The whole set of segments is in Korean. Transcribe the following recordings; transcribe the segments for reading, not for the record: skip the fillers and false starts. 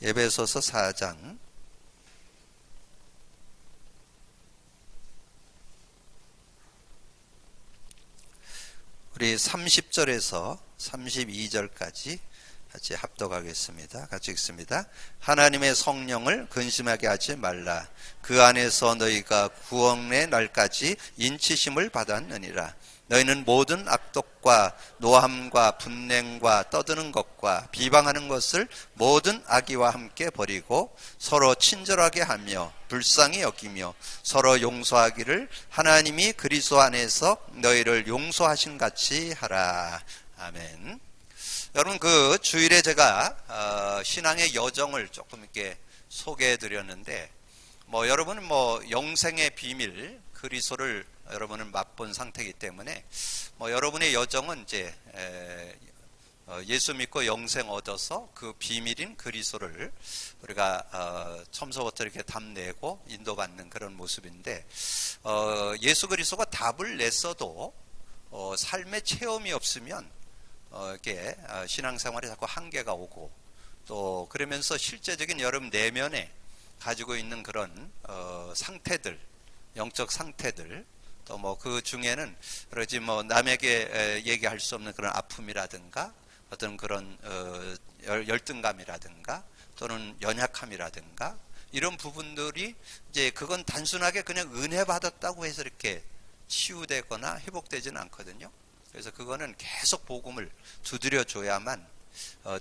에베소서 4장 우리 30절에서 32절까지 같이 합독하겠습니다. 같이 읽습니다. 하나님의 성령을 근심하게 하지 말라. 그 안에서 너희가 구원의 날까지 인치심을 받았느니라. 너희는 모든 악독과 노함과 분냉과 떠드는 것과 비방하는 것을 모든 악의와 함께 버리고 서로 친절하게 하며 불쌍히 여기며 서로 용서하기를 하나님이 그리스도 안에서 너희를 용서하신 같이 하라. 아멘. 여러분, 그 주일에 제가 신앙의 여정을 조금 이렇게 소개해 드렸는데, 여러분은 영생의 비밀 그리스도를 여러분은 맛본 상태이기 때문에 여러분의 여정은 이제 예수 믿고 영생 얻어서 그 비밀인 그리스도를 우리가 처음서부터 이렇게 답내고 인도받는 그런 모습인데, 예수 그리스도가 답을 냈어도 삶의 체험이 없으면 이렇게 신앙생활에 자꾸 한계가 오고, 또 그러면서 실제적인 여러분 내면에 가지고 있는 그런 상태들, 영적 상태들, 또 그 중에는 그러지 남에게 얘기할 수 없는 그런 아픔이라든가 어떤 그런 열등감이라든가 또는 연약함이라든가 이런 부분들이 이제 그건 단순하게 그냥 은혜 받았다고 해서 이렇게 치유되거나 회복되지는 않거든요. 그래서 그거는 계속 복음을 두드려 줘야만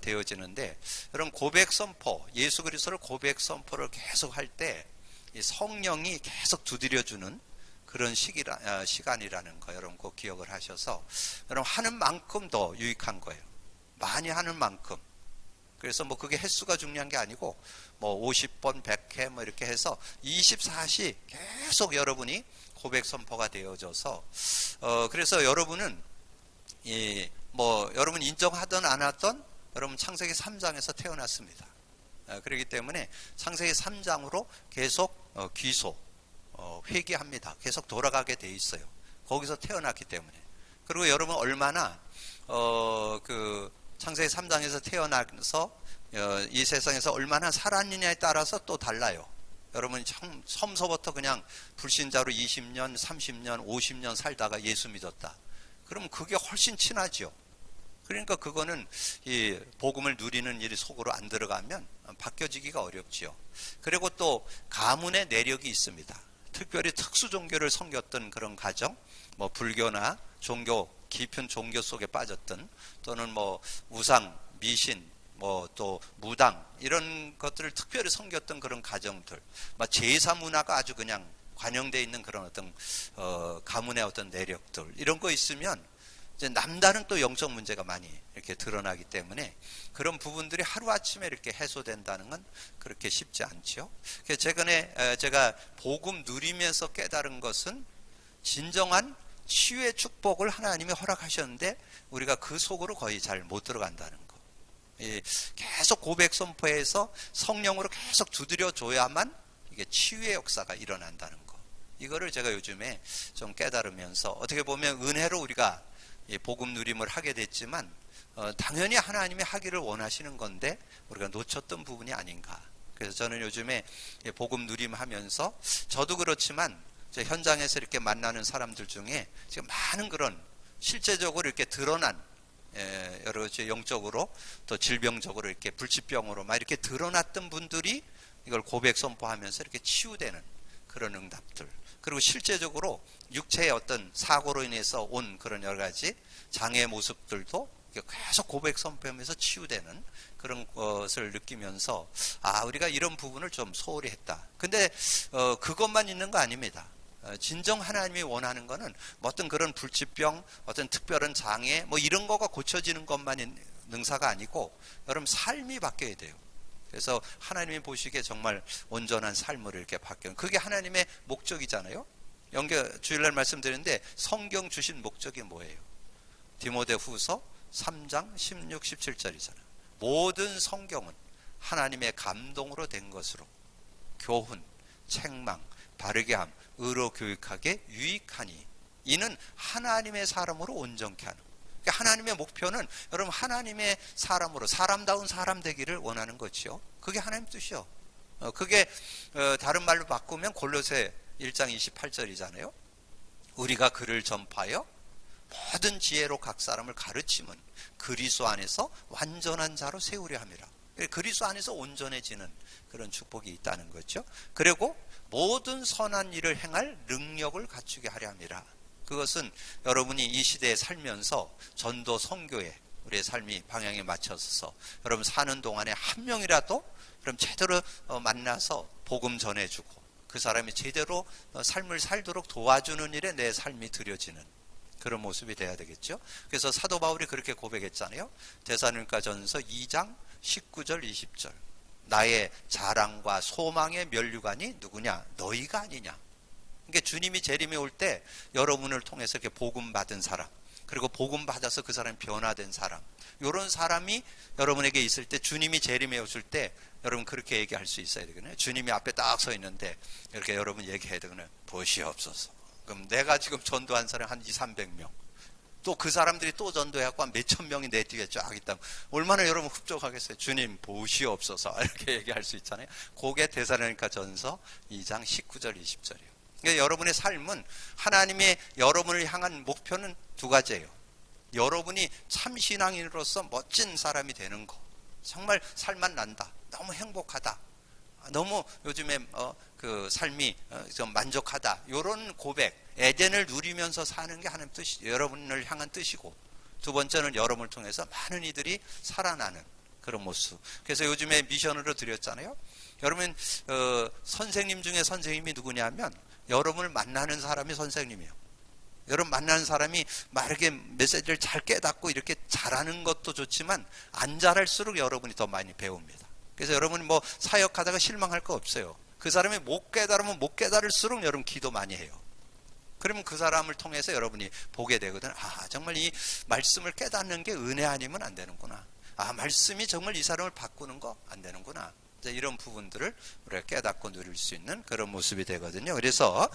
되어지는데, 여러분 고백 선포, 예수 그리스도를 고백 선포를 계속 할 때 이 성령이 계속 두드려 주는 그런 시간이라는 거 여러분 꼭 기억을 하셔서, 여러분 하는 만큼 더 유익한 거예요. 많이 하는 만큼. 그래서 그게 횟수가 중요한 게 아니고 50번 100회 이렇게 해서 24시 계속 여러분이 고백 선포가 되어져서 그래서 여러분은 여러분 인정하든 안 하든 여러분 창세기 3장에서 태어났습니다. 그렇기 때문에 창세기 3장으로 계속 귀소 회개합니다. 계속 돌아가게 돼 있어요. 거기서 태어났기 때문에. 그리고 여러분 얼마나 그 창세기 3장에서 태어나서 이 세상에서 얼마나 살았느냐에 따라서 또 달라요. 여러분이 처음서부터 그냥 불신자로 20년, 30년, 50년 살다가 예수 믿었다. 그럼 그게 훨씬 친하죠. 그러니까 그거는 이 복음을 누리는 일이 속으로 안 들어가면 바뀌어지기가 어렵지요. 그리고 또 가문의 내력이 있습니다. 특별히 특수 종교를 섬겼던 그런 가정, 불교나 종교, 깊은 종교 속에 빠졌던, 또는 우상, 미신, 또 무당 이런 것들을 특별히 섬겼던 그런 가정들, 제사 문화가 아주 그냥 관영되어 있는 그런 어떤 가문의 어떤 내력들, 이런 거 있으면 이제 남다른 또 영적 문제가 많이 이렇게 드러나기 때문에 그런 부분들이 하루아침에 이렇게 해소된다는 건 그렇게 쉽지 않죠. 그래서 최근에 제가 복음 누리면서 깨달은 것은 진정한 치유의 축복을 하나님이 허락하셨는데 우리가 그 속으로 거의 잘 못 들어간다는 거. 계속 고백 선포해서 성령으로 계속 두드려 줘야만 이게 치유의 역사가 일어난다는 거. 이거를 제가 요즘에 좀 깨달으면서, 어떻게 보면 은혜로 우리가 복음 누림을 하게 됐지만 당연히 하나님이 하기를 원하시는 건데 우리가 놓쳤던 부분이 아닌가. 그래서 저는 요즘에 복음 누림하면서 저도 그렇지만 현장에서 이렇게 만나는 사람들 중에 지금 많은 그런 실제적으로 이렇게 드러난 여러 가지 영적으로 또 질병적으로 이렇게 불치병으로 막 이렇게 드러났던 분들이 이걸 고백 선포하면서 이렇게 치유되는 그런 응답들, 그리고 실제적으로 육체의 어떤 사고로 인해서 온 그런 여러 가지 장애 모습들도 계속 고백 선포하면서 치유되는 그런 것을 느끼면서, 우리가 이런 부분을 좀 소홀히 했다. 근데 그것만 있는 거 아닙니다. 진정 하나님이 원하는 거는 어떤 그런 불치병, 어떤 특별한 장애 이런 거가 고쳐지는 것만이 능사가 아니고 여러분 삶이 바뀌어야 돼요. 그래서 하나님이 보시기에 정말 온전한 삶으로 이렇게 바뀌는, 그게 하나님의 목적이잖아요. 주일날 말씀드렸는데 성경 주신 목적이 뭐예요? 디모데후서 3장 16, 17절이잖아요. 모든 성경은 하나님의 감동으로 된 것으로 교훈, 책망, 바르게 함, 의로 교육하게 유익하니 이는 하나님의 사람으로 온전케 하는. 그러니까 하나님의 목표는 여러분 하나님의 사람으로 사람다운 사람 되기를 원하는 거죠. 그게 하나님 뜻이요. 그게 다른 말로 바꾸면 골로새 1장 28절이잖아요. 우리가 그를 전파하여 모든 지혜로 각 사람을 가르치면 그리스도 안에서 완전한 자로 세우려 함이라. 그리스도 안에서 온전해지는 그런 축복이 있다는 거죠. 그리고 모든 선한 일을 행할 능력을 갖추게 하려 함이라. 그것은 여러분이 이 시대에 살면서 전도 선교에 우리의 삶이 방향에 맞춰서 여러분 사는 동안에 한 명이라도 그럼 제대로 만나서 복음 전해주고 그 사람이 제대로 삶을 살도록 도와주는 일에 내 삶이 들여지는 그런 모습이 돼야 되겠죠. 그래서 사도 바울이 그렇게 고백했잖아요. 데살로니가전서 2장 19절 20절. 나의 자랑과 소망의 면류관이 누구냐? 너희가 아니냐. 그러니까 주님이 재림에 올 때 여러분을 통해서 이렇게 복음 받은 사람, 그리고 복음 받아서 그 사람이 변화된 사람, 이런 사람이 여러분에게 있을 때 주님이 재림에 오실 때 여러분 그렇게 얘기할 수 있어야 되겠네요. 주님이 앞에 딱 서 있는데 이렇게 여러분 얘기해야 되겠네요. 보시옵소서. 그럼 내가 지금 전도한 사람 한 200-300명. 또 그 사람들이 또 전도해갖고 한 몇천 명이 내 뒤에 쫙 있다면 얼마나 여러분 흡족하겠어요. 주님 보시옵소서. 이렇게 얘기할 수 있잖아요. 그게 데살로니가전서 2장 19절 20절이에요. 그러니까 여러분의 삶은 하나님의 여러분을 향한 목표는 두 가지예요. 여러분이 참 신앙인으로서 멋진 사람이 되는 거. 정말 살만 난다. 너무 행복하다. 너무 요즘에 그 삶이 좀 만족하다. 이런 고백, 에덴을 누리면서 사는 게 하나님 뜻이, 여러분을 향한 뜻이고, 두 번째는 여러분을 통해서 많은 이들이 살아나는 그런 모습. 그래서 요즘에 미션으로 드렸잖아요. 여러분 선생님 중에 선생님이 누구냐면 여러분을 만나는 사람이 선생님이에요. 여러분 만나는 사람이 막 이렇게 메시지를 잘 깨닫고 이렇게 잘하는 것도 좋지만 안 잘할수록 여러분이 더 많이 배웁니다. 그래서 여러분이 뭐 사역하다가 실망할 거 없어요. 그 사람이 못 깨달으면 못 깨달을수록 여러분 기도 많이 해요. 그러면 그 사람을 통해서 여러분이 보게 되거든. 아, 정말 이 말씀을 깨닫는 게 은혜 아니면 안 되는구나. 아, 말씀이 정말 이 사람을 바꾸는 거 안 되는구나. 이런 부분들을 우리가 깨닫고 누릴 수 있는 그런 모습이 되거든요. 그래서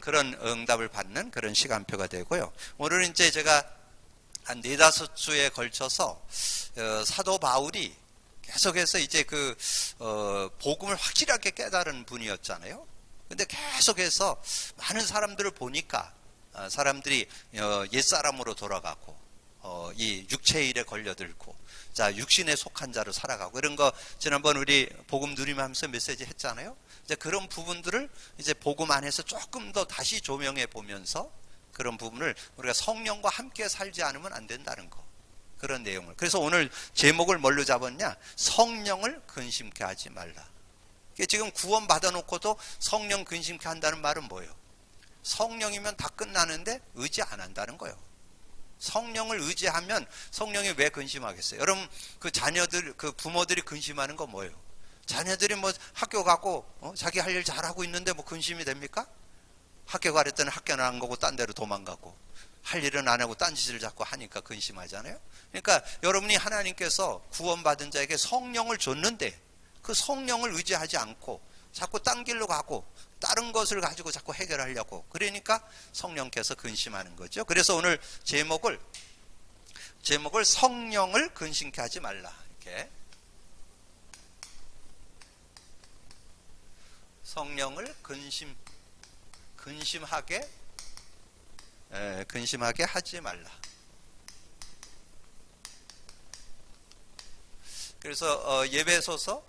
그런 응답을 받는 그런 시간표가 되고요. 오늘은 이제 제가 한 4-5주에 걸쳐서 사도 바울이 계속해서 이제 복음을 확실하게 깨달은 분이었잖아요. 근데 계속해서 많은 사람들을 보니까 사람들이 옛사람으로 돌아가고 이 육체의 일에 걸려들고 자 육신에 속한 자로 살아가고 이런 거 지난번 우리 복음 누림하면서 메시지 했잖아요. 이제 그런 부분들을 이제 복음 안에서 조금 더 다시 조명해 보면서 그런 부분을 우리가 성령과 함께 살지 않으면 안 된다는 거. 그런 내용을. 그래서 오늘 제목을 뭘로 잡았냐? 성령을 근심케 하지 말라. 지금 구원 받아놓고도 성령 근심케 한다는 말은 뭐예요? 성령이면 다 끝나는데 의지 안 한다는 거예요. 성령을 의지하면 성령이 왜 근심하겠어요? 여러분 그 자녀들, 그 부모들이 근심하는 거 뭐예요? 자녀들이 뭐 학교 가고 자기 할 일 잘하고 있는데 뭐 근심이 됩니까? 학교 가랬더니 학교는 안 가고 딴 데로 도망가고 할 일은 안 하고 딴짓을 자꾸 하니까 근심하잖아요. 그러니까 여러분이 하나님께서 구원받은 자에게 성령을 줬는데 그 성령을 의지하지 않고 자꾸 딴 길로 가고 다른 것을 가지고 자꾸 해결하려고 그러니까 성령께서 근심하는 거죠. 그래서 오늘 제목을 성령을 근심케 하지 말라. 이렇게 성령을 근심하게 하지 말라. 그래서 예배소서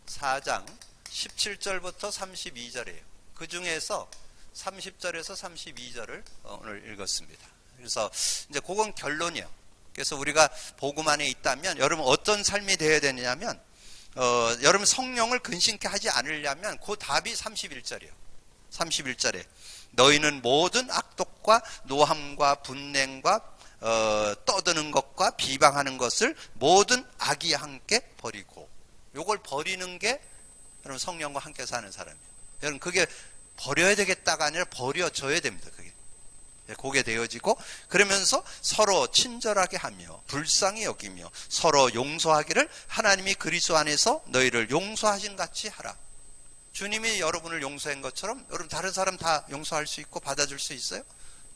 4장 17절부터 32절이에요. 그 중에서 30절에서 32절을 오늘 읽었습니다. 그래서 이제 그건 결론이에요. 그래서 우리가 복음 안에 있다면 여러분 어떤 삶이 되어야 되냐면 여러분 성령을 근심케 하지 않으려면 그 답이 31절이에요. 31절에 너희는 모든 악독과 노함과 분냉과 떠드는 것과 비방하는 것을 모든 악이 함께 버리고, 요걸 버리는 게 여러분 성령과 함께 사는 사람이에요. 여러분 그게 버려야 되겠다가 아니라 버려져야 됩니다. 그게 되어지고, 그러면서 서로 친절하게 하며 불쌍히 여기며 서로 용서하기를 하나님이 그리스도 안에서 너희를 용서하신 같이 하라. 주님이 여러분을 용서한 것처럼 여러분 다른 사람 다 용서할 수 있고 받아줄 수 있어요?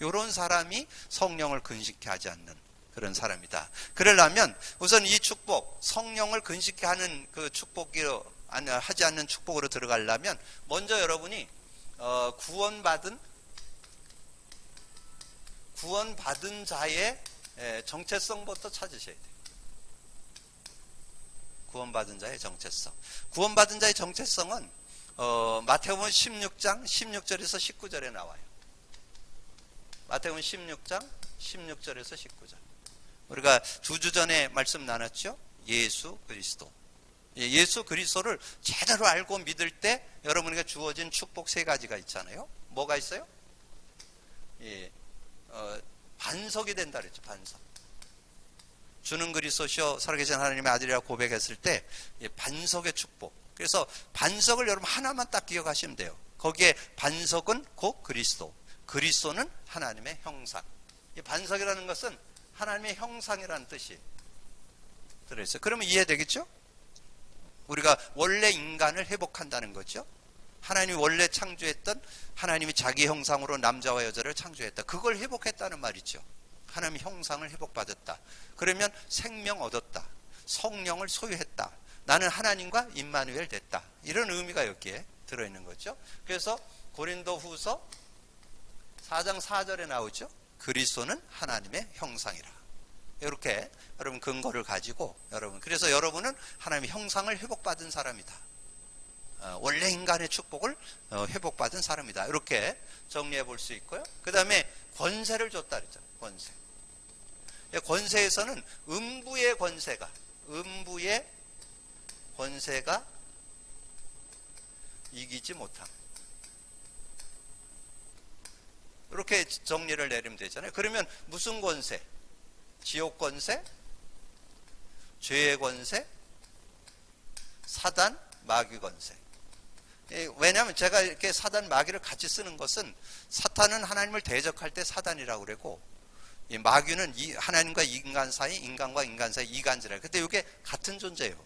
이런 사람이 성령을 근심케 하지 않는 그런 사람이다. 그러려면 우선 이 축복, 성령을 근식케 하는 그 축복이 하지 않는 축복으로 들어가려면 먼저 여러분이 구원받은 자의 정체성부터 찾으셔야 돼요. 구원받은 자의 정체성. 구원받은 자의 정체성은 마태복음 16장 16절에서 19절에 나와요. 마태복음 16장 16절에서 19절. 우리가 2주 전에 말씀 나눴죠? 예수 그리스도. 예수 그리스도를 제대로 알고 믿을 때 여러분에게 주어진 축복 3가지가 있잖아요. 뭐가 있어요? 반석이 된다 그랬죠. 반석. 주는 그리스도시요 살아계신 하나님의 아들이라고 고백했을 때 반석의 축복. 그래서 반석을 여러분 하나만 딱 기억하시면 돼요. 거기에 반석은 곧 그리스도. 그리스도는 하나님의 형상. 이 반석이라는 것은 하나님의 형상이라는 뜻이 들어있어요. 그러면 이해되겠죠? 우리가 원래 인간을 회복한다는 거죠. 하나님이 원래 창조했던, 하나님이 자기 형상으로 남자와 여자를 창조했다. 그걸 회복했다는 말이죠. 하나님의 형상을 회복받았다. 그러면 생명 얻었다. 성령을 소유했다. 나는 하나님과 임마누엘 됐다. 이런 의미가 여기에 들어있는 거죠. 그래서 고린도후서 4장 4절에 나오죠. 그리스도는 하나님의 형상이라. 이렇게 여러분 근거를 가지고 그래서 여러분은 하나님의 형상을 회복받은 사람이다. 원래 인간의 축복을 회복받은 사람이다. 이렇게 정리해 볼 수 있고요. 그 다음에 권세를 줬다 그랬잖아요. 권세. 권세에서는 음부의 권세가 이기지 못함. 이렇게 정리를 내리면 되잖아요. 그러면 무슨 권세? 지옥 권세, 죄의 권세, 사단, 마귀 권세. 왜냐하면 제가 이렇게 사단, 마귀를 같이 쓰는 것은 사탄은 하나님을 대적할 때 사단이라고 그러고 이 마귀는 하나님과 인간 사이, 인간과 인간 사이 이간질이에요. 근데 이게 같은 존재예요.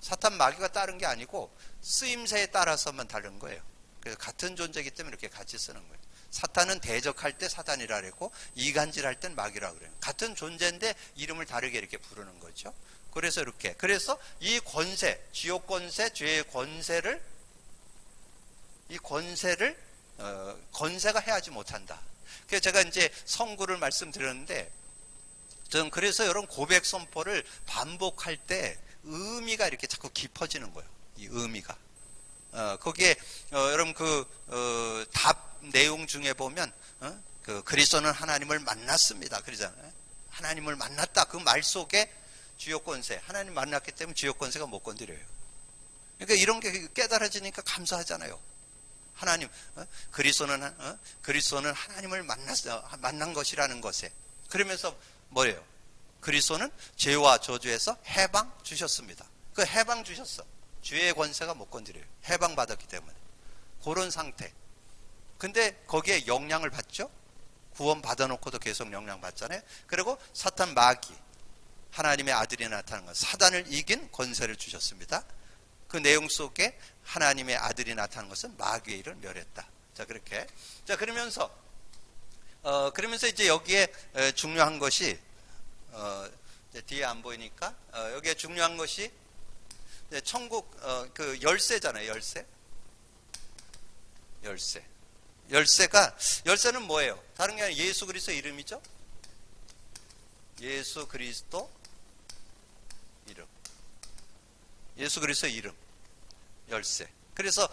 사탄, 마귀가 다른 게 아니고 쓰임새에 따라서만 다른 거예요. 그래서 같은 존재이기 때문에 이렇게 같이 쓰는 거예요. 사탄은 대적할 때 사단이라 그랬고 이간질할 땐 마귀라고 그래요. 같은 존재인데 이름을 다르게 이렇게 부르는 거죠. 그래서 그래서 이 권세, 지옥 권세, 죄의 권세를 권세가 해하지 못한다. 그래서 제가 이제 성구를 말씀드렸는데 저는 그래서 이런 고백 선포를 반복할 때 의미가 이렇게 자꾸 깊어지는 거예요. 이 의미가. 거기에 여러분 답 내용 중에 보면 그리스도는 하나님을 만났습니다. 그러잖아요. 하나님을 만났다. 그 말 속에 지옥 권세, 하나님 만났기 때문에 지옥 권세가 못 건드려요. 그러니까 이런 게 깨달아지니까 감사하잖아요. 하나님, 그리스도는 하나님을 만난 것이라는 것에. 그러면서 뭐예요? 그리스도는 죄와 저주에서 해방 주셨습니다. 그 해방 주셨어. 죄의 권세가 못 건드려요. 해방 받았기 때문에. 그런 상태. 근데 거기에 영향을 받죠? 구원 받아놓고도 계속 영향 받잖아요. 그리고 사탄, 마귀, 하나님의 아들이 나타난 것, 사단을 이긴 권세를 주셨습니다. 그 내용 속에 하나님의 아들이 나타난 것은 마귀의 일을 멸했다. 자, 그렇게. 자, 그러면서 이제 여기에 중요한 것이, 이제 뒤에 안 보이니까, 여기에 중요한 것이, 천국, 그 열쇠잖아요, 열쇠는 뭐예요? 다른 게 아니라 예수 그리스도 이름이죠? 예수 그리스도 이름. 예수 그리스도 이름. 열쇠. 그래서,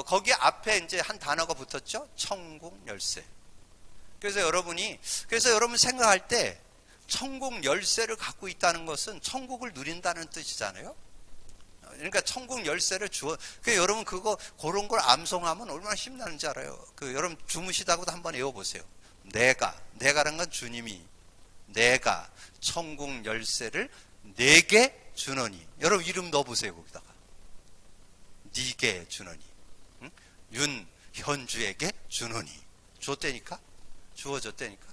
거기 앞에 이제 한 단어가 붙었죠? 천국 열쇠. 그래서 여러분 생각할 때 천국 열쇠를 갖고 있다는 것은 천국을 누린다는 뜻이잖아요? 그러니까 천국 열쇠를 여러분 그런 걸 암송하면 얼마나 힘나는지 알아요? 여러분 주무시다가도 한번 외워보세요. 내가라는 건 주님이, 내가 천국 열쇠를 내게 주노니. 여러분 이름 넣어보세요, 거기다가. 니게 주노니. 응? 윤현주에게 주노니. 줬다니까? 주어줬다니까?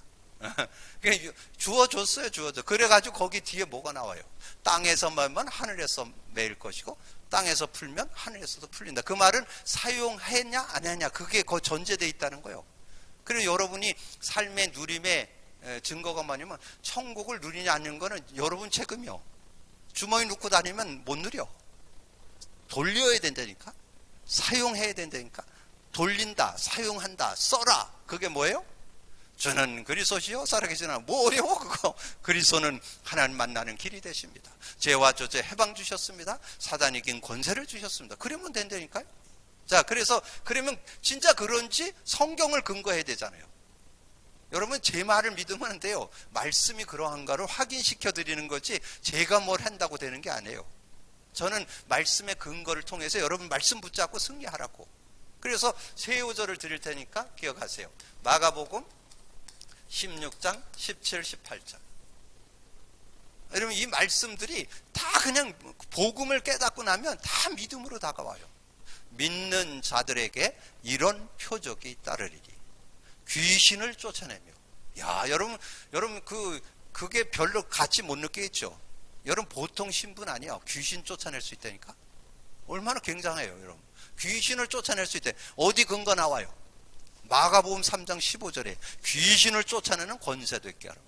주어줬어요. 그래가지고 거기 뒤에 뭐가 나와요? 땅에서 말면 하늘에서 매일 것이고 땅에서 풀면 하늘에서도 풀린다. 그 말은 사용했냐 안 했냐 그게 전제되어 있다는 거예요. 그리고 여러분이 삶의 누림에 증거가 뭐냐면 천국을 누리냐 아닌 거는 여러분 책임이요. 주머니 넣고 다니면 못 누려. 돌려야 된다니까. 사용해야 된다니까. 돌린다, 사용한다, 써라. 그게 뭐예요? 주는 그리스도시요 살아계시나. 뭐 어려워 그거. 그리스도는 하나님 만나는 길이 되십니다. 죄와 저죄 해방 주셨습니다. 사단 이긴 권세를 주셨습니다. 그러면 된다니까요. 자, 그래서 그러면 진짜 그런지 성경을 근거해야 되잖아요. 여러분 제 말을 믿으면 안 돼요. 말씀이 그러한가를 확인시켜 드리는 거지 제가 뭘 한다고 되는 게 아니에요. 저는 말씀의 근거를 통해서 여러분 말씀 붙잡고 승리하라고. 그래서 세 요절을 드릴 테니까 기억하세요. 마가복음 16장 17, 18장. 여러분 이 말씀들이 다 그냥 복음을 깨닫고 나면 다 믿음으로 다가와요. 믿는 자들에게 이런 표적이 따르리니 귀신을 쫓아내며. 야, 여러분 그게 별로 가치 못 느끼겠죠. 여러분 보통 신분 아니야. 귀신 쫓아낼 수 있다니까. 얼마나 굉장해요, 여러분. 귀신을 쫓아낼 수 있대. 어디 근거 나와요? 마가복음 3장 15절에 귀신을 쫓아내는 권세도 있게 하라.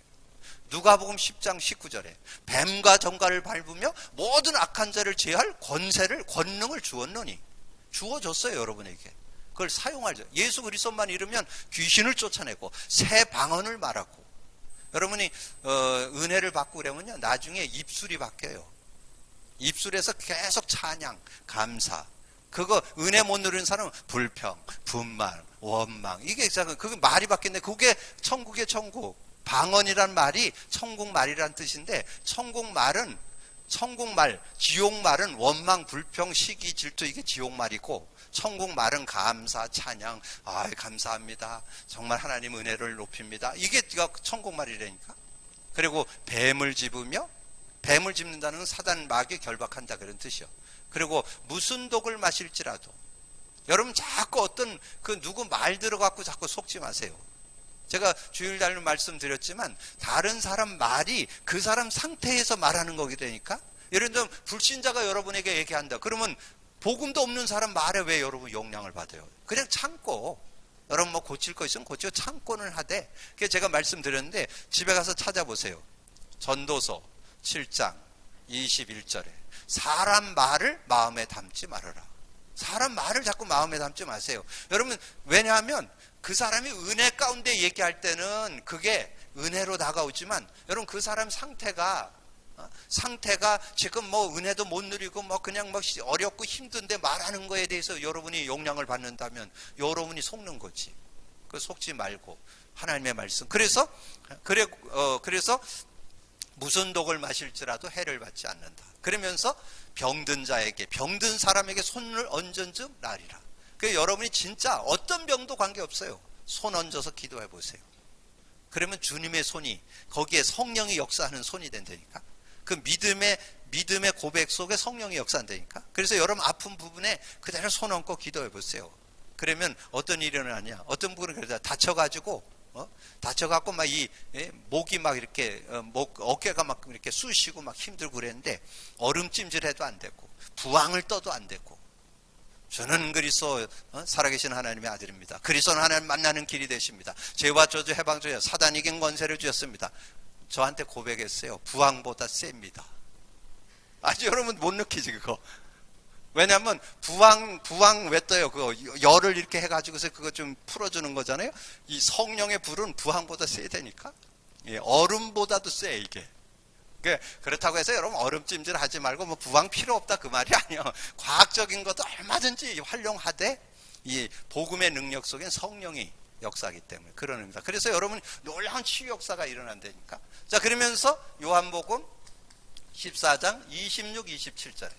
누가복음 10장 19절에 뱀과 정갈을 밟으며 모든 악한 자를 제할 권능을 주었노니. 주어졌어요, 여러분에게. 그걸 사용하죠. 예수 그리스도만 이르면 귀신을 쫓아내고 새 방언을 말하고. 여러분이 은혜를 받고 그러면요 나중에 입술이 바뀌어요. 입술에서 계속 찬양, 감사. 그거 은혜 못 누리는 사람은 불평, 분만, 원망. 이게 그게 말이 바뀌는데 그게 천국의 천국. 방언이란 말이 천국 말이란 뜻인데 천국말, 지옥말은 원망, 불평, 시기, 질투. 이게 지옥말이고 천국말은 감사, 찬양. 아, 감사합니다. 정말 하나님 은혜를 높입니다. 이게 천국말이라니까. 그리고 뱀을 집으며, 뱀을 집는다는 건 사단 마귀에 결박한다 그런 뜻이요. 그리고 무슨 독을 마실지라도. 여러분 자꾸 어떤 누구 말 들어갖고 자꾸 속지 마세요. 제가 주일날로 말씀드렸지만 다른 사람 말이 그 사람 상태에서 말하는 거기 되니까. 예를 들면 불신자가 여러분에게 얘기한다. 그러면 복음도 없는 사람 말에 왜 여러분 영향을 받아요? 그냥 참고. 여러분 뭐 고칠 거 있으면 고치고 참고는 하되. 그래서 제가 말씀드렸는데 집에 가서 찾아보세요. 전도서 7장 21절에 사람 말을 마음에 담지 말아라. 사람 말을 자꾸 마음에 담지 마세요. 여러분 왜냐하면 그 사람이 은혜 가운데 얘기할 때는 그게 은혜로 다가오지만 여러분 그 사람 상태가 지금 뭐 은혜도 못 누리고 뭐 그냥 뭐 어렵고 힘든데 말하는 거에 대해서 여러분이 영향을 받는다면 여러분이 속는 거지. 그 속지 말고 하나님의 말씀. 그래서 무슨 독을 마실지라도 해를 받지 않는다. 그러면서 병든 자에게, 병든 사람에게 손을 얹은 즉 나으리라. 그 여러분이 진짜 어떤 병도 관계없어요. 손 얹어서 기도해 보세요. 그러면 주님의 손이 거기에 성령이 역사하는 손이 된다니까. 그 믿음의 고백 속에 성령이 역사한다니까. 그래서 여러분 아픈 부분에 그대로 손 얹고 기도해 보세요. 그러면 어떤 일이 일어나냐. 어떤 분은 그러다 다쳐가지고 막 목이 막 이렇게 어깨가 막 이렇게 쑤시고 막 힘들고 그랬는데 얼음찜질해도 안 되고 부항을 떠도 안 되고. 저는 그리스도 살아계신 하나님의 아들입니다. 그리스도는 하나님 만나는 길이 되십니다. 죄와 저주 해방 주여 사단 이긴 권세를 주셨습니다. 저한테 고백했어요. 부항보다 셉니다. 아직 여러분 못 느끼지 그거. 왜냐하면 부항 왜 떠요? 그거 열을 이렇게 해가지고서 그거 좀 풀어주는 거잖아요. 이 성령의 불은 부항보다 세야 되니까. 예, 얼음보다도 세 이게. 그렇다고 해서 여러분 얼음찜질 하지 말고 뭐 부항 필요 없다 그 말이 아니에요. 과학적인 것도 얼마든지 활용하되 이 복음의 능력 속엔 성령이 역사하기 때문에 그런 의미입니다. 그래서 여러분 놀라운 치유 역사가 일어난다니까. 자, 그러면서 요한복음 14장 26, 27절에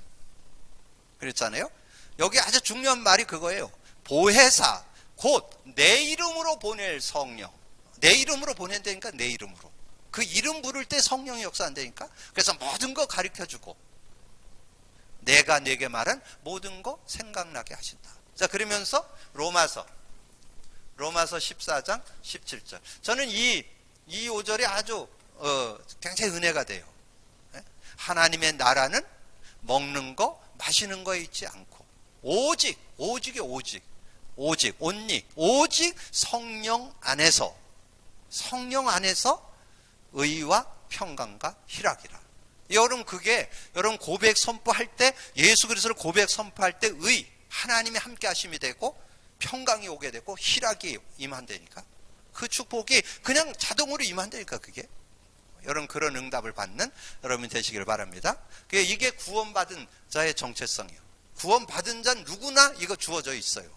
그랬잖아요. 여기 아주 중요한 말이 그거예요. 보혜사 곧 내 이름으로 보낼 성령. 내 이름으로 보낸다니까. 내 이름으로. 그 이름 부를 때 성령이 역사한다니까. 그래서 모든 거 가르쳐주고 내가 네게 말한 모든 거 생각나게 하신다. 자, 그러면서 로마서 14장 17절. 저는 이 5절이 아주 굉장히 은혜가 돼요. 하나님의 나라는 먹는 거 마시는 거에 있지 않고 오직 only 오직 성령 안에서 성령 안에서 의와 평강과 희락이라. 여러분 그게 여러분 고백 선포할 때 예수 그리스도를 고백 선포할 때 의 하나님이 함께 하심이 되고 평강이 오게 되고 희락이 임한다니까. 그 축복이 그냥 자동으로 임한다니까 그게. 여러분 그런 응답을 받는 여러분이 되시길 바랍니다. 이게 구원받은 자의 정체성이에요. 구원받은 자는 누구나 이거 주어져 있어요.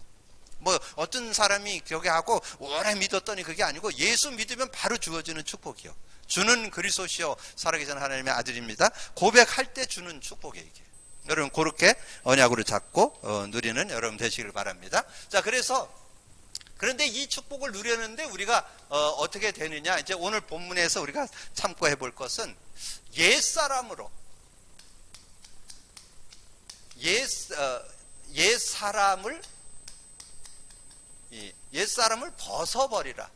뭐 어떤 사람이 그렇게 하고 오래 믿었더니 그게 아니고 예수 믿으면 바로 주어지는 축복이요. 주는 그리스도시요 살아계신 하나님의 아들입니다. 고백할 때 주는 축복이에요 이게. 여러분 그렇게 언약으로 잡고 누리는 여러분 되시길 바랍니다. 자, 그런데 이 축복을 누리는데 우리가 어떻게 되느냐? 이제 오늘 본문에서 우리가 참고해 볼 것은 옛사람을 벗어버리라.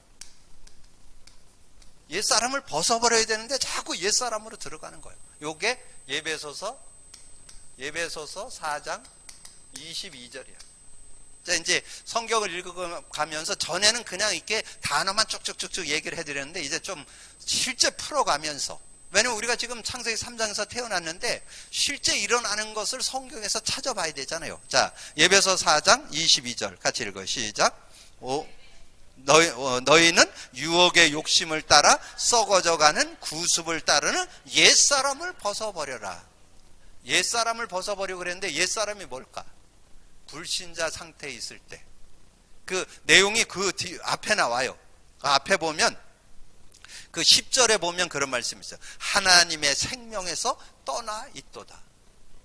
옛사람을 벗어버려야 되는데 자꾸 옛사람으로 들어가는 거예요. 요게 예배소서 4장 22절이야. 자, 이제 성경을 읽어가면서 전에는 그냥 이렇게 단어만 쭉쭉쭉쭉 얘기를 해드렸는데 이제 좀 실제 풀어가면서, 왜냐면 우리가 지금 창세기 3장에서 태어났는데 실제 일어나는 것을 성경에서 찾아봐야 되잖아요. 자, 예배소 4장 22절 같이 읽어요. 시작. 너희는 유혹의 욕심을 따라 썩어져가는 구습을 따르는 옛사람을 벗어버려라. 옛사람을 벗어버리고 그랬는데 옛사람이 뭘까? 불신자 상태에 있을 때. 그 내용이 그 앞에 나와요. 그 앞에 보면 그 10절에 보면 그런 말씀이 있어요. 하나님의 생명에서 떠나 있도다.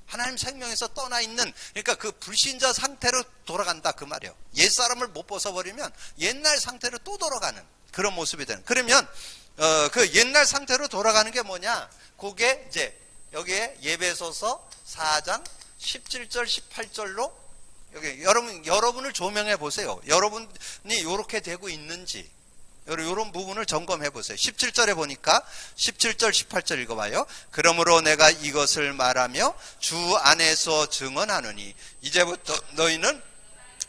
하나님 생명에서 떠나 있는, 그러니까 그 불신자 상태로 돌아간다 그 말이에요. 옛사람을 못 벗어버리면 옛날 상태로 또 돌아가는 그런 모습이 되는. 그러면 그 옛날 상태로 돌아가는 게 뭐냐? 그게 이제 여기에 예배소서 4장 17절 18절로 여기 여러분을 조명해 보세요. 여러분이 이렇게 되고 있는지 이런 부분을 점검해 보세요. 17절에 보니까 17절 18절 읽어봐요. 그러므로 내가 이것을 말하며 주 안에서 증언하노니 이제부터 너희는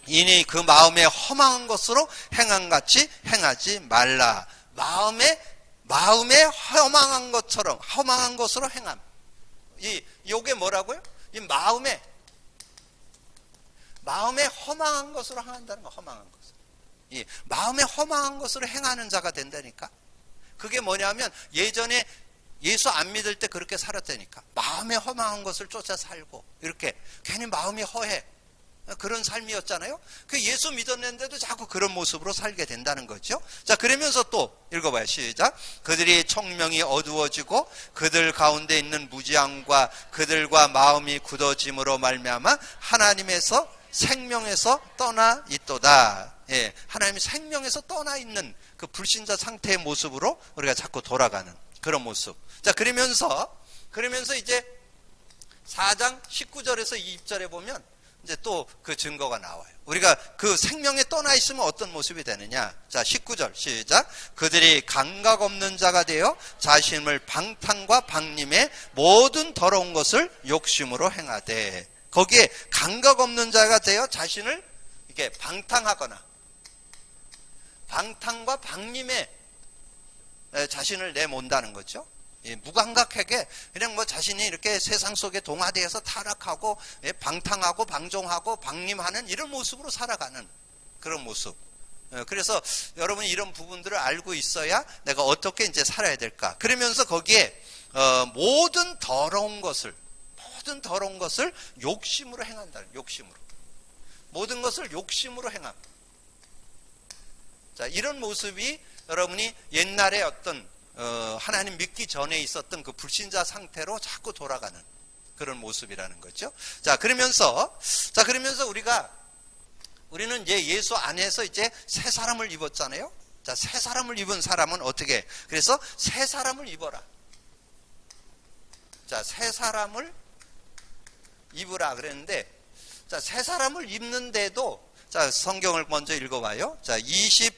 이니 그 마음에 허망한 것으로 행함같이 행하지 말라. 마음에 허망한 것으로 행함. 요게 뭐라고요? 이 마음에 허망한 것으로 행한다는 거. 허망한 것. 이 마음에 허망한 것으로 행하는 자가 된다니까. 그게 뭐냐면 예전에 예수 안 믿을 때 그렇게 살았다니까. 마음에 허망한 것을 쫓아 살고 이렇게 괜히 마음이 허해 그런 삶이었잖아요. 그 예수 믿었는데도 자꾸 그런 모습으로 살게 된다는 거죠. 자, 그러면서 또 읽어봐요. 시작. 그들이 청명이 어두워지고 그들 가운데 있는 무지함과 그들과 마음이 굳어짐으로 말미암아 하나님에서 생명에서 떠나 있도다. 예, 하나님이 생명에서 떠나 있는 그 불신자 상태의 모습으로 우리가 자꾸 돌아가는 그런 모습. 자, 그러면서 이제 4장 19절에서 20절에 보면 이제 또 그 증거가 나와요. 우리가 그 생명에 떠나 있으면 어떤 모습이 되느냐. 자, 19절 시작. 그들이 감각 없는 자가 되어 자신을 방탕과 방림의 모든 더러운 것을 욕심으로 행하되. 거기에 감각 없는 자가 되어 자신을 이렇게 방탕하거나 방탕과 방림에 자신을 내몬다는 거죠. 무감각하게 그냥 자신이 이렇게 세상 속에 동화되어서 타락하고 방탕하고 방종하고 방림하는 이런 모습으로 살아가는 그런 모습. 그래서 여러분이 이런 부분들을 알고 있어야 내가 어떻게 이제 살아야 될까. 그러면서 거기에 모든 더러운 것을 욕심으로 행한다는, 욕심으로. 모든 것을 욕심으로 행함. 자, 이런 모습이 여러분이 옛날에 어떤 하나님 믿기 전에 있었던 그 불신자 상태로 자꾸 돌아가는 그런 모습이라는 거죠. 자, 그러면서 우리는 이제 예수 안에서 이제 새 사람을 입었잖아요. 자, 새 사람을 입은 사람은 어떻게? 그래서 새 사람을 입어라. 자, 새 사람을 입으라 그랬는데, 자, 새 사람을 입는데도, 자, 성경을 먼저 읽어봐요. 자, 3절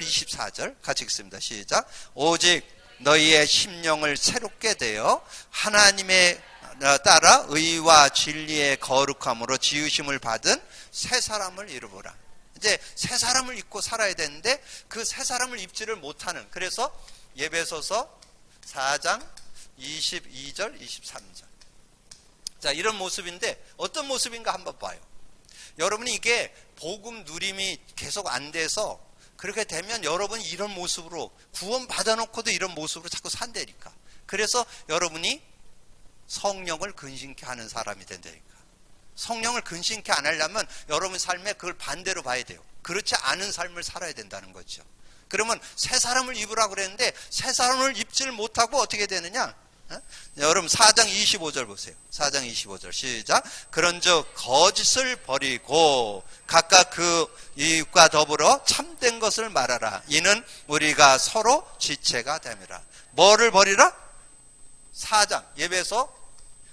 24절 같이 읽습니다. 시작. 오직 너희의 심령을 새롭게 되어 하나님의 따라 의와 진리의 거룩함으로 지으심을 받은 새 사람을 이루어라. 이제 새 사람을 입고 살아야 되는데 그 새 사람을 입지를 못하는, 그래서 에베소서 4장 22절 23절. 자, 이런 모습인데 어떤 모습인가 한번 봐요. 여러분이 이게 복음 누림이 계속 안 돼서 그렇게 되면 여러분이 이런 모습으로 구원 받아놓고도 이런 모습으로 자꾸 산다니까. 그래서 여러분이 성령을 근심케 하는 사람이 된다니까. 성령을 근심케 안 하려면 여러분 삶에 그걸 반대로 봐야 돼요. 그렇지 않은 삶을 살아야 된다는 거죠. 그러면 새 사람을 입으라고 그랬는데 새 사람을 입지를 못하고 어떻게 되느냐? 여러분 4장 25절 보세요. 4장 25절 시작. 그런즉 거짓을 버리고 각각 그 이웃과 더불어 참된 것을 말하라. 이는 우리가 서로 지체가 됨이라. 뭐를 버리라? 4장 에베소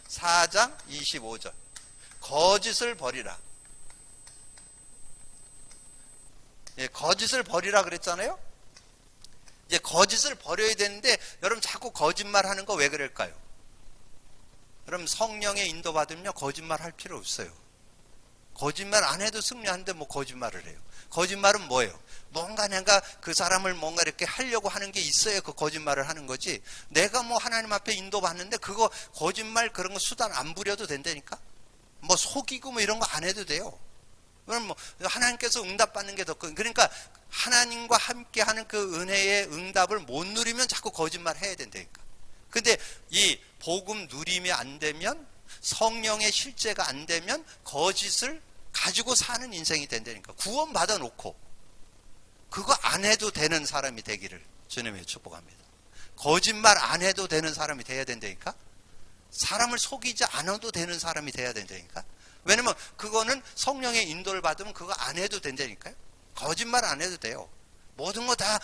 4장 25절. 거짓을 버리라. 예, 거짓을 버리라 그랬잖아요. 이제 거짓을 버려야 되는데 여러분 자꾸 거짓말 하는 거 왜 그럴까요? 여러분 성령의 인도 받으면 거짓말 할 필요 없어요. 거짓말 안 해도 승리하는데 뭐 거짓말을 해요. 거짓말은 뭐예요? 뭔가 내가 그 사람을 뭔가 이렇게 하려고 하는 게 있어야 그 거짓말을 하는 거지. 내가 뭐 하나님 앞에 인도 받는데 그거 거짓말 그런 거 수단 안 부려도 된다니까. 뭐 속이고 뭐 이런 거 안 해도 돼요. 그럼 뭐 하나님께서 응답 받는 게 더 큰. 그러니까 하나님과 함께 하는 그 은혜의 응답을 못 누리면 자꾸 거짓말 해야 된다니까. 근데 이 복음 누림이 안 되면, 성령의 실제가 안 되면 거짓을 가지고 사는 인생이 된다니까. 구원 받아 놓고 그거 안 해도 되는 사람이 되기를 주님의 축복합니다. 거짓말 안 해도 되는 사람이 돼야 된다니까. 사람을 속이지 않아도 되는 사람이 돼야 된다니까. 왜냐면 그거는 성령의 인도를 받으면 그거 안 해도 된다니까요. 거짓말 안 해도 돼요. 모든 거 다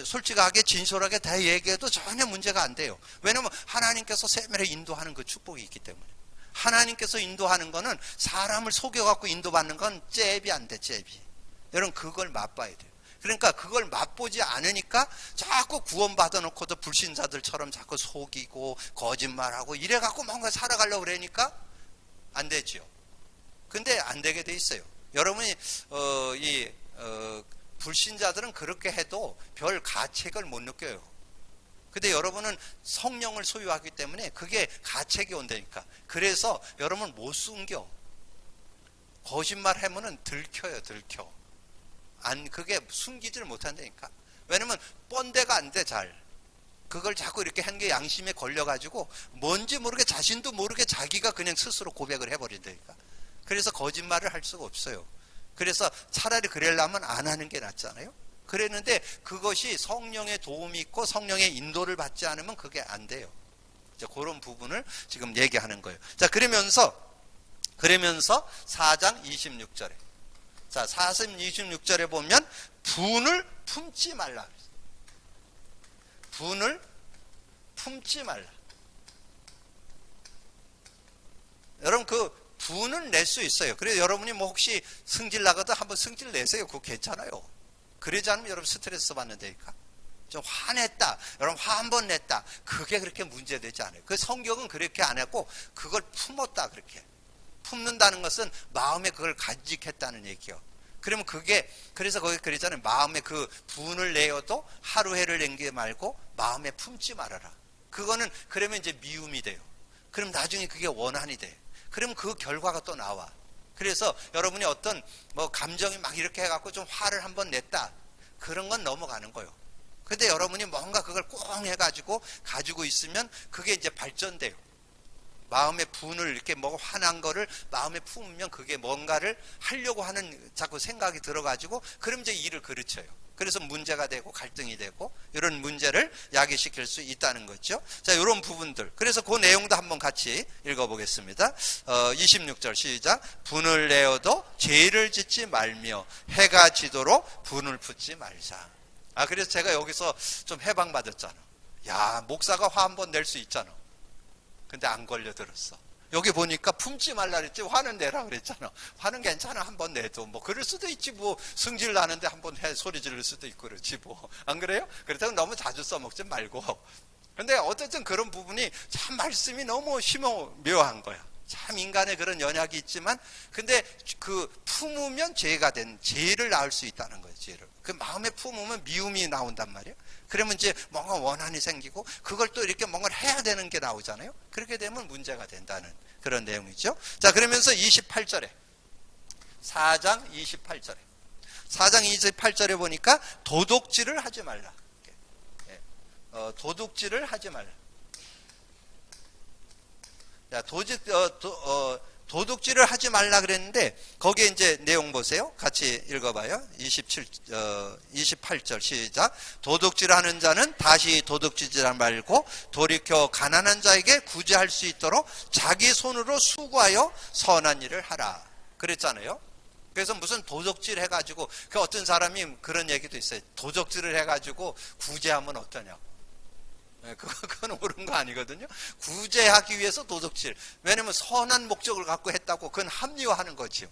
솔직하게 진솔하게 다 얘기해도 전혀 문제가 안 돼요. 왜냐면 하나님께서 세밀하게 인도하는 그 축복이 있기 때문에. 하나님께서 인도하는 거는 사람을 속여갖고 인도받는 건 잽이 안 돼, 잽이. 여러분 그걸 맛봐야 돼요. 그러니까 그걸 맛보지 않으니까 자꾸 구원 받아놓고도 불신자들처럼 자꾸 속이고 거짓말하고 이래갖고 뭔가 살아가려고 그러니까 안 되죠. 근데 안 되게 돼 있어요. 여러분이 불신자들은 그렇게 해도 별 가책을 못 느껴요. 근데 여러분은 성령을 소유하기 때문에 그게 가책이 온다니까. 그래서 여러분 못 숨겨. 거짓말 하면은 들켜요, 들켜. 그게 숨기지를 못한다니까. 왜냐면 뻔대가 안 돼, 잘. 그걸 자꾸 이렇게 한 게 양심에 걸려가지고 뭔지 모르게 자신도 모르게 자기가 그냥 스스로 고백을 해버린다니까. 그래서 거짓말을 할 수가 없어요. 그래서 차라리 그러려면 안 하는 게 낫잖아요. 그랬는데 그것이 성령의 도움이 있고 성령의 인도를 받지 않으면 그게 안 돼요. 이제 그런 부분을 지금 얘기하는 거예요. 자, 그러면서 4장 26절에. 자, 4장 26절에 보면 분을 품지 말라. 분을 품지 말라. 여러분 그 분은 낼 수 있어요. 그래서 여러분이 뭐 혹시 승질 나거든 한번 승질 내세요. 그거 괜찮아요. 그러지 않으면 여러분 스트레스 받는다니까. 좀 화냈다. 여러분 화 한 번 냈다. 그게 그렇게 문제되지 않아요. 그 성경은 그렇게 안 했고 그걸 품었다 그렇게. 품는다는 것은 마음에 그걸 간직했다는 얘기요. 그러면 그래서 거기 그러잖아요. 마음에 그 분을 내어도 하루 해를 남기지 말고 마음에 품지 말아라. 그거는 그러면 이제 미움이 돼요. 그럼 나중에 그게 원한이 돼. 그러면 그 결과가 또 나와. 그래서 여러분이 어떤 뭐 감정이 막 이렇게 해갖고 좀 화를 한번 냈다. 그런 건 넘어가는 거예요. 근데 여러분이 뭔가 그걸 꽁 해가지고 가지고 있으면 그게 이제 발전돼요. 마음의 분을 이렇게 뭐 화난 거를 마음에 품으면 그게 뭔가를 하려고 하는 자꾸 생각이 들어가지고 그럼 이제 일을 그르쳐요. 그래서 문제가 되고 갈등이 되고 이런 문제를 야기시킬 수 있다는 거죠. 자, 이런 부분들. 그래서 그 내용도 한번 같이 읽어보겠습니다. 26절 시작. 분을 내어도 죄를 짓지 말며 해가 지도록 분을 품지 말자. 그래서 제가 여기서 좀 해방받았잖아. 야, 목사가 화 한번 낼 수 있잖아. 근데 안 걸려들었어. 여기 보니까 품지 말라 그랬지 화는 내라 그랬잖아. 화는 괜찮아 한번 내도 뭐 그럴 수도 있지 뭐 승질 나는데 한번 소리 지를 수도 있고 그렇지 뭐 안 그래요? 그렇다고 너무 자주 써먹지 말고. 근데 어쨌든 그런 부분이 참 말씀이 너무 묘한 거야. 참 인간의 그런 연약이 있지만, 근데 그 품으면 죄를 낳을 수 있다는 거예요. 죄를. 그 마음에 품으면 미움이 나온단 말이에요. 그러면 이제 뭔가 원한이 생기고, 그걸 또 이렇게 뭔가를 해야 되는 게 나오잖아요. 그렇게 되면 문제가 된다는 그런 내용이죠. 자, 그러면서 28절에 4장 28절에 4장 28절에 보니까 도둑질을 하지 말라. 도둑질을 하지 말라. 자, 도둑질을 하지 말라 그랬는데, 거기에 이제 내용 보세요. 같이 읽어봐요. 28절 시작. 도둑질을 하는 자는 다시 도둑질하지 말고 돌이켜 가난한 자에게 구제할 수 있도록 자기 손으로 수고하여 선한 일을 하라. 그랬잖아요. 그래서 무슨 도둑질 해가지고, 그 어떤 사람이 그런 얘기도 있어요. 도둑질을 해가지고 구제하면 어떠냐. 그건 옳은 거 아니거든요. 구제하기 위해서 도둑질. 왜냐면 선한 목적을 갖고 했다고 그건 합리화하는 거지요.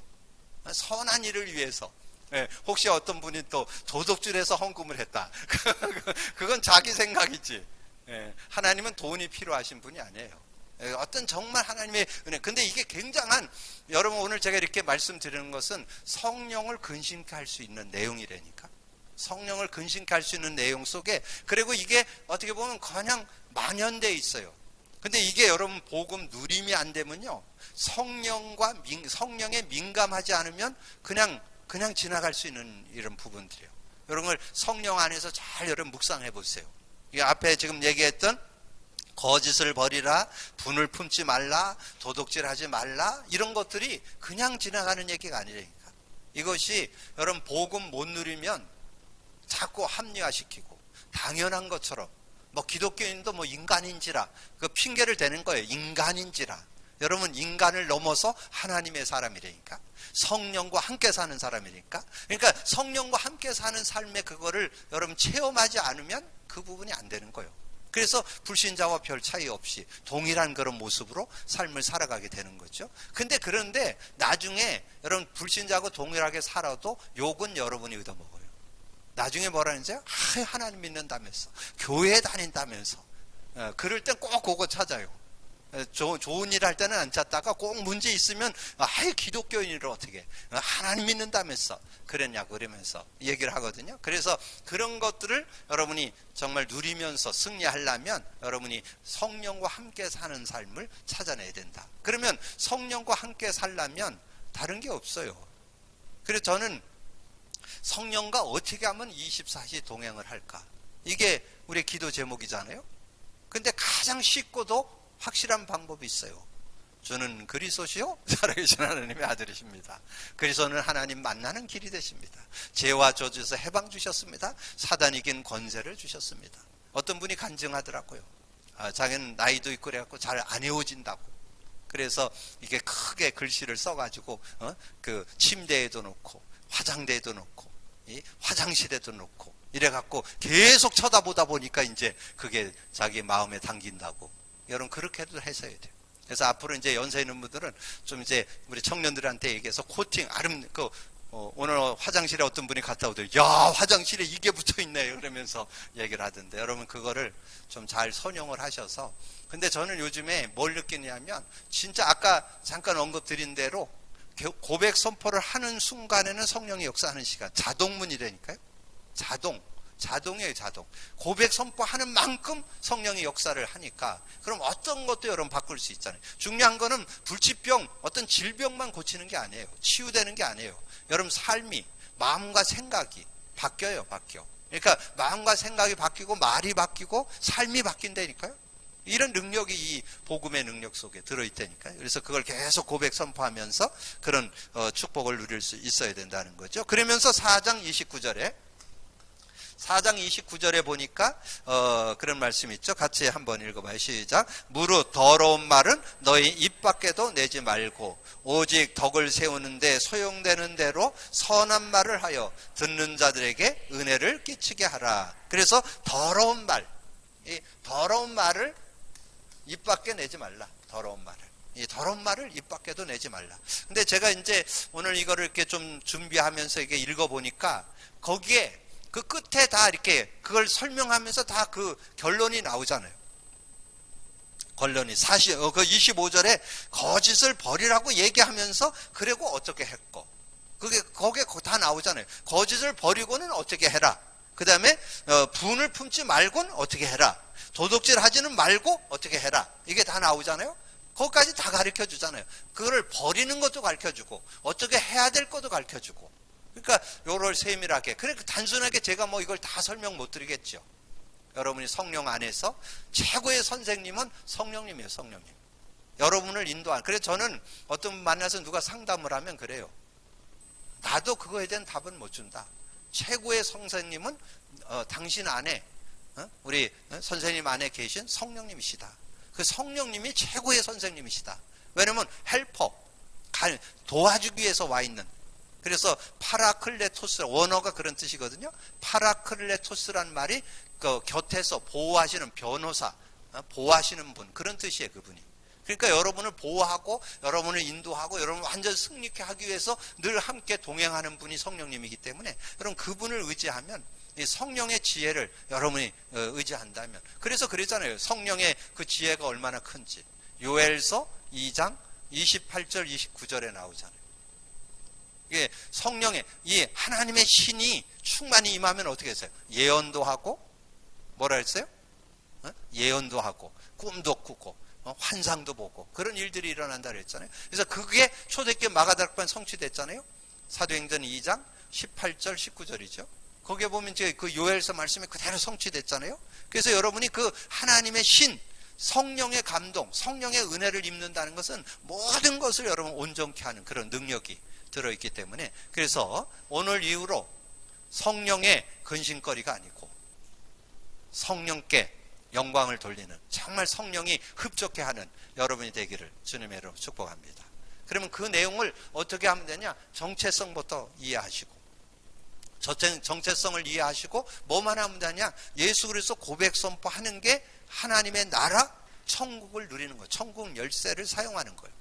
선한 일을 위해서. 혹시 어떤 분이 또 도둑질해서 헌금을 했다. 그건 자기 생각이지. 하나님은 돈이 필요하신 분이 아니에요. 어떤 정말 하나님의 은혜. 근데 이게 굉장한, 여러분 오늘 제가 이렇게 말씀드리는 것은 성령을 근심케 할 수 있는 내용이라니까. 성령을 근심케 할 수 있는 내용 속에, 그리고 이게 어떻게 보면 그냥 만연되어 있어요. 근데 이게 여러분 복음 누림이 안 되면요, 성령에 민감하지 않으면 그냥 지나갈 수 있는 이런 부분들이에요. 이런 걸 성령 안에서 잘 여러분 묵상해 보세요. 이 앞에 지금 얘기했던 거짓을 버리라, 분을 품지 말라, 도둑질하지 말라, 이런 것들이 그냥 지나가는 얘기가 아니라니까. 이것이 여러분 복음 못 누리면 자꾸 합리화시키고 당연한 것처럼, 뭐 기독교인도 뭐 인간인지라 그 핑계를 대는 거예요. 인간인지라. 여러분 인간을 넘어서 하나님의 사람이라니까. 성령과 함께 사는 사람이니까. 그러니까 성령과 함께 사는 삶의 그거를 여러분 체험하지 않으면 그 부분이 안 되는 거예요. 그래서 불신자와 별 차이 없이 동일한 그런 모습으로 삶을 살아가게 되는 거죠. 그런데 나중에 여러분 불신자하고 동일하게 살아도 욕은 여러분이 얻어먹어요. 나중에 뭐라는지 하나님 믿는다면서, 교회 다닌다면서, 그럴 땐 꼭 그거 찾아요. 좋은 일 할 때는 안 찾다가 꼭 문제 있으면 기독교인이를 어떻게 하나님 믿는다면서 그랬냐고 그러면서 얘기를 하거든요. 그래서 그런 것들을 여러분이 정말 누리면서 승리하려면 여러분이 성령과 함께 사는 삶을 찾아내야 된다. 그러면 성령과 함께 살려면 다른 게 없어요. 그래서 저는 성령과 어떻게 하면 24시 동행을 할까? 이게 우리 기도 제목이잖아요. 근데 가장 쉽고도 확실한 방법이 있어요. 주는 그리스도시요 살아계신 하나님의 아들이십니다. 그리스도는 하나님 만나는 길이 되십니다. 죄와 저주에서 해방 주셨습니다. 사단 이긴 권세를 주셨습니다. 어떤 분이 간증하더라고요. 자기는 나이도 있고 그래갖고 잘 안 외워진다고. 그래서 이게 크게 글씨를 써가지고 그 침대에도 놓고 화장대에도 놓고 화장실에도 놓고 이래갖고 계속 쳐다보다 보니까 이제 그게 자기 마음에 당긴다고. 여러분 그렇게도 하셔야 돼요. 그래서 앞으로 이제 연세 있는 분들은 좀 이제 우리 청년들한테 얘기해서 코팅 오늘 화장실에 어떤 분이 갔다 오더니 야 화장실에 이게 붙어 있네요 그러면서 얘기를 하던데, 여러분 그거를 좀 잘 선용을 하셔서. 근데 저는 요즘에 뭘 느끼냐면 진짜 아까 잠깐 언급드린 대로 고백 선포를 하는 순간에는 성령이 역사하는 시간, 자동문이라니까요. 자동이에요, 자동. 고백 선포하는 만큼 성령이 역사를 하니까 그럼 어떤 것도 여러분 바꿀 수 있잖아요. 중요한 거는 불치병, 어떤 질병만 고치는 게 아니에요. 치유되는 게 아니에요. 여러분 삶이, 마음과 생각이 바뀌어요, 바뀌어. 그러니까 마음과 생각이 바뀌고 말이 바뀌고 삶이 바뀐다니까요. 이런 능력이 이 복음의 능력 속에 들어있다니까요. 그래서 그걸 계속 고백 선포하면서 그런 축복을 누릴 수 있어야 된다는 거죠. 그러면서 4장 29절에 보니까 그런 말씀이 있죠. 같이 한번 읽어봐요. 시작. 무릇 더러운 말은 너희 입 밖에도 내지 말고 오직 덕을 세우는데 소용되는 대로 선한 말을 하여 듣는 자들에게 은혜를 끼치게 하라. 그래서 더러운 말을 입 밖에 내지 말라. 더러운 말을 입 밖에도 내지 말라. 근데 제가 이제 오늘 이거를 이렇게 좀 준비하면서 이게 읽어보니까 거기에 그 끝에 다 이렇게 그걸 설명하면서 다 그 결론이 나오잖아요. 권론이 사실 그 25절에 거짓을 버리라고 얘기하면서 그리고 어떻게 했고, 그게 거기에 다 나오잖아요. 거짓을 버리고는 어떻게 해라. 그 다음에 분을 품지 말고는 어떻게 해라. 도둑질 하지는 말고 어떻게 해라. 이게 다 나오잖아요. 거기까지 다 가르쳐 주잖아요. 그거를 버리는 것도 가르쳐 주고 어떻게 해야 될 것도 가르쳐 주고. 그러니까 요걸 세밀하게. 그러니까 단순하게 제가 뭐 이걸 다 설명 못 드리겠죠. 여러분이 성령 안에서 최고의 선생님은 성령님이에요. 성령님. 여러분을 인도하는. 그래서 저는 어떤 분 만나서 누가 상담을 하면 그래요. 나도 그거에 대한 답은 못 준다. 최고의 선생님은 당신 안에 우리 선생님 안에 계신 성령님이시다. 그 성령님이 최고의 선생님이시다. 왜냐하면 헬퍼, 도와주기 위해서 와 있는. 그래서 파라클레토스, 원어가 그런 뜻이거든요. 파라클레토스란 말이 그 곁에서 보호하시는 변호사, 보호하시는 분, 그런 뜻이에요. 그분이. 그러니까 여러분을 보호하고 여러분을 인도하고 여러분을 완전 승리케 하기 위해서 늘 함께 동행하는 분이 성령님이기 때문에 여러분 그분을 의지하면 이 성령의 지혜를 여러분이 의지한다면, 그래서 그랬잖아요. 성령의 그 지혜가 얼마나 큰지 요엘서 2장 28절 29절에 나오잖아요. 이게 성령의 이 하나님의 신이 충만히 임하면 어떻게 했어요? 예언도 하고 뭐라 했어요? 예언도 하고 꿈도 꾸고 환상도 보고 그런 일들이 일어난다 그랬잖아요. 그래서 그게 초대교회 마가다락방 성취됐잖아요. 사도행전 2장 18절 19절이죠. 거기에 보면 그 요엘서 말씀이 그대로 성취됐잖아요. 그래서 여러분이 그 하나님의 신, 성령의 감동, 성령의 은혜를 입는다는 것은 모든 것을 여러분 온전케 하는 그런 능력이 들어있기 때문에, 그래서 오늘 이후로 성령의 근심거리가 아니고 성령께 영광을 돌리는, 정말 성령이 흡족해 하는 여러분이 되기를 주님의 이름으로 축복합니다. 그러면 그 내용을 어떻게 하면 되냐? 정체성부터 이해하시고, 정체성을 이해하시고 뭐만 하면 되냐? 예수 그리스도 고백 선포하는 게 하나님의 나라, 천국을 누리는 거예요. 천국 열쇠를 사용하는 거예요.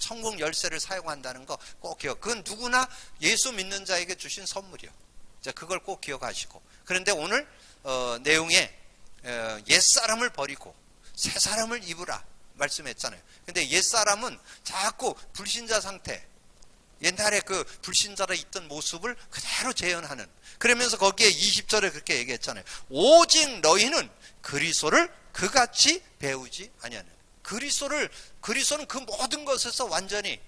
천국 열쇠를 사용한다는 거 꼭 기억. 그건 누구나 예수 믿는 자에게 주신 선물이요. 그걸 꼭 기억하시고. 그런데 오늘 내용에 옛사람을 버리고 새사람을 입으라 말씀했잖아요. 근데 옛사람은 자꾸 불신자 상태, 옛날에 그 불신자로 있던 모습을 그대로 재현하는, 그러면서 거기에 20절에 그렇게 얘기했잖아요. 오직 너희는 그리스도를 그같이 배우지 아니하는. 그리스도는 그 모든 것에서 완전히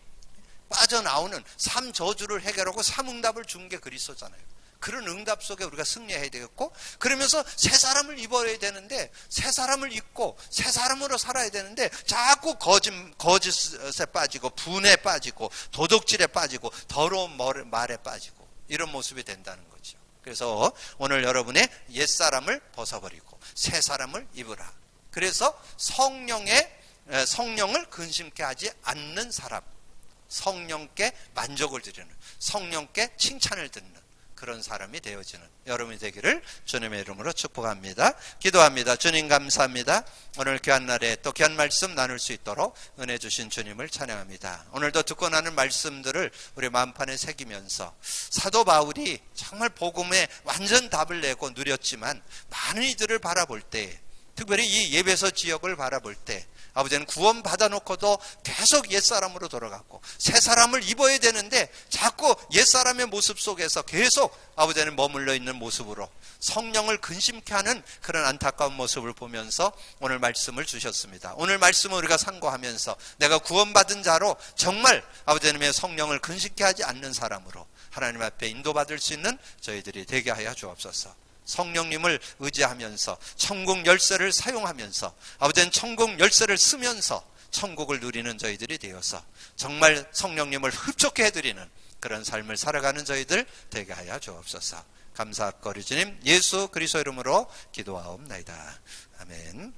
빠져나오는 삼저주를 해결하고 삼응답을 준 게 그리스도잖아요. 그런 응답 속에 우리가 승리해야 되겠고, 그러면서 새 사람을 입어야 되는데, 새 사람을 입고 새 사람으로 살아야 되는데 자꾸 거짓에 빠지고 분에 빠지고 도둑질에 빠지고 더러운 말에 빠지고 이런 모습이 된다는 거죠. 그래서 오늘 여러분의 옛사람을 벗어버리고 새 사람을 입으라. 그래서 성령을 근심케 하지 않는 사람, 성령께 만족을 드리는, 성령께 칭찬을 듣는 그런 사람이 되어지는 여러분이 되기를 주님의 이름으로 축복합니다. 기도합니다. 주님 감사합니다. 오늘 귀한 날에 또 귀한 말씀 나눌 수 있도록 은혜 주신 주님을 찬양합니다. 오늘도 듣고 나는 말씀들을 우리 마음판에 새기면서 사도 바울이 정말 복음에 완전 답을 내고 누렸지만 많은 이들을 바라볼 때, 특별히 이 예배소 지역을 바라볼 때 아버지는 구원 받아놓고도 계속 옛사람으로 돌아갔고 새 사람을 입어야 되는데 자꾸 옛사람의 모습 속에서 계속 아버지는 머물러 있는 모습으로 성령을 근심케 하는 그런 안타까운 모습을 보면서 오늘 말씀을 주셨습니다. 오늘 말씀을 우리가 상고하면서 내가 구원받은 자로 정말 아버지님의 성령을 근심케 하지 않는 사람으로 하나님 앞에 인도받을 수 있는 저희들이 되게 하여 주옵소서. 성령님을 의지하면서 천국 열쇠를 사용하면서 아버지는 천국 열쇠를 쓰면서 천국을 누리는 저희들이 되어서 정말 성령님을 흡족해 해드리는 그런 삶을 살아가는 저희들 되게 하여 주옵소서. 감사거리 주님 예수 그리스도 이름으로 기도하옵나이다. 아멘.